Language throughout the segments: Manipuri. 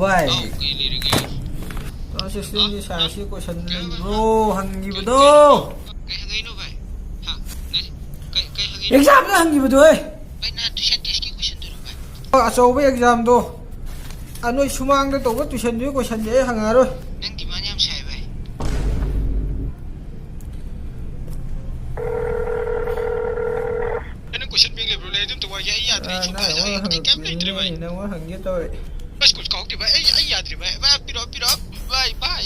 भाई कहीं ले रही है 2016 की साइंस की क्वेश्चन ब्रो हंगीबदो कहीं गई नो भाई हाँ नहीं कहीं गई एग्जाम ना हंगीबदो है भाई ना ट्यूशन टेस्ट की क्वेश्चन दो भाई अचौबा एग्जाम दो अनोई सुमांग दे तोबा ट्यूशन जो क्वेश्चन जे हंगारो नंग डिमांड याम साइ भाई एने क्वेश्चन बेंग लेब्रो ले तुम तो वा या याद रे ना सुबह कैम लेट्रे भाई ना वो हंगे तो बस कुछ कहो कि भाई आई याद रे भाई भाई पिरो bye bye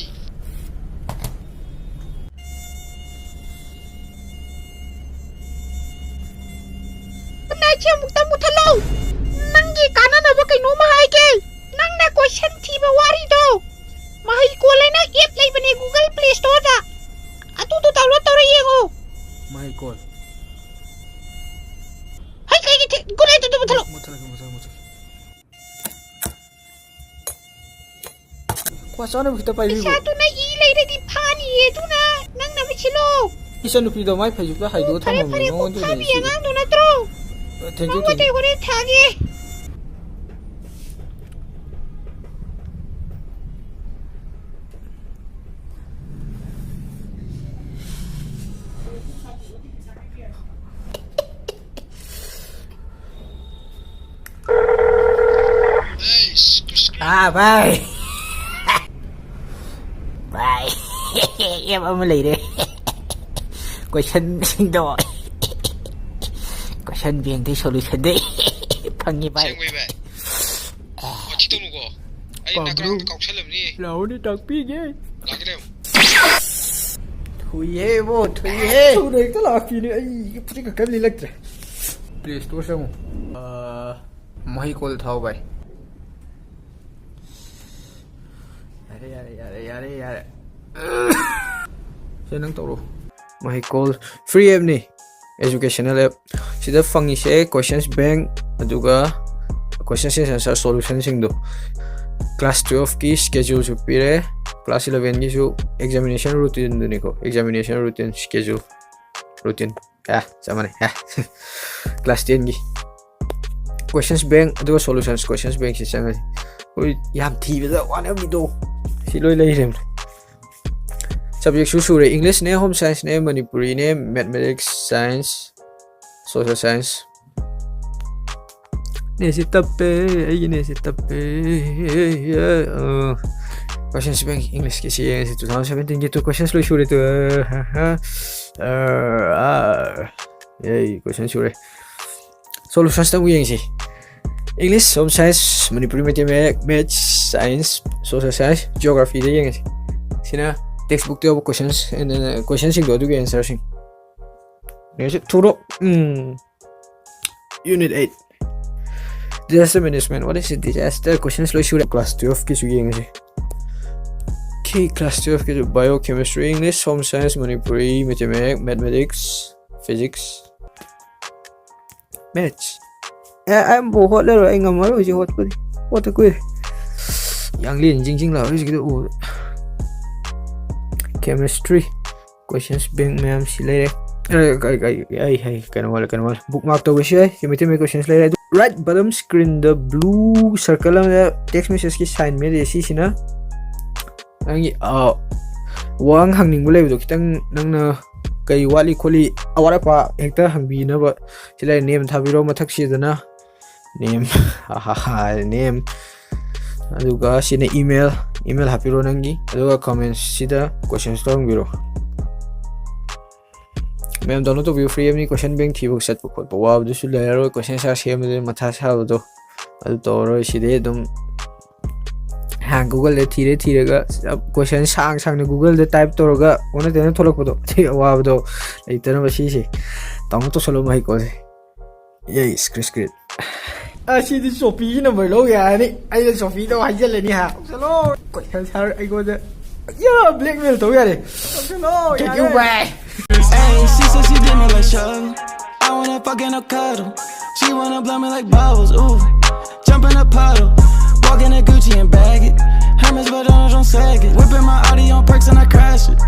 Nachi mukta mutalo. Nangi kana na ba kay no mahay ke. Nang na question thi ba wari do. Mahay ko lai na app lai bane Google Play Store da. Atu to download to rayi go. My God Hay kay ki gulay to mutalo. मुचल क्वेश्चन भी पाई Isa to na I lai re di phani e tu na. Nang na michilo. इसन नुपी दो माय फेसबुक दा हाइदो Pare थाम pare नो ko दो phabi yang do na tro. Thank you Mo te gore thage. à भाई भाई em ông lì đi question xin đồ question viên thì solution đi phăng như vậy 생왜 भाई 어디 또 누구 아니 나 그랑 꼭 셀럽니 lâu đi đặc biệt ghê 나기래 thui hê vô thui hê thu đấy cái là kỳ này ấy cái phút cái gì lệch rồi Play Store xong mấy call thâu vậy यारे से नंग तौरो माय कॉल फ्री ऐप नि एजुकेशनल ऐप सिदा फंगी से क्वेश्चंस बैंक अदुगा क्वेश्चंस आंसर सॉल्यूशन सिंग दो क्लास 12 की स्केड्यूल जो पिरे क्लास 11 की जो एग्जामिनेशन रूटीन दुनी को एग्जामिनेशन रूटीन स्केड्यूल रूटीन सामाने क्लास 10 की क्वेश्चंस बैंक अदुगा सॉल्यूशंस क्वेश्चंस बैंक से संग कोई याम थी बेदा वाने बिदो सिलोई लई रेम सब्जेक्ट सुसुरे इंग्लिश ने होम साइंस ने मणिपुरी ने मैथमेटिक्स साइंस सोशल साइंस ने से तपे आई ने से तपे क्वेश्चंस बैंक इंग्लिश के से 2017 के तो क्वेश्चंस लो सुरे तो ये क्वेश्चन सुरे सॉल्यूशंस तक यंग से English, Home Science, Manipuri Mathematics, Maths, Science, Social Science, Geography de yang sina textbook te questions and then questions sing do to answer sing. Next thuro Unit 8. Disaster management. What is it? Disaster questions lo sure class 12 ki su yang se. Ki class 12 ki biochemistry, English, Home Science, Manipuri Mathematics, Physics, Maths. Em bố hốt lên rồi anh ngầm rồi chứ hốt tới quên yang liền chính là cái đồ chemistry questions bank ma'am si lấy cái nào bookmark tàu cái gì mấy cái questions lấy right bottom screen the blue circle là text message cái sign mấy cái gì na anh wang hàng ninh lấy được cái năng cái wali kholi awara pa hekta hangbi na ba sila name thabiro mathak sidana name name aduga sine email hapiro nangi aduga comments sida questions tong biro mem dono to view free amni question bank thibuk set ko ko wa du sul lero question sa sem de matha sa do adu to ro side dum hang Google le thire ga question sang ne Google de type to ga ona de tholok podo thi wa do itana ba si si tong to solo mai ko ye script si di Sophie number lo ya ni ai de Sophie to hai jale ni ha solo ko sa ai go de ya blackmail to ya de solo ya you bye Hey, she said she did me like Shug. I wanna fuck in a cuddle. She wanna blow me like bubbles. Ooh, jump in a puddle. Walk in a Gucci and bag it. Hermes, but don't sag it. Whipping my Audi on perks and I crash it.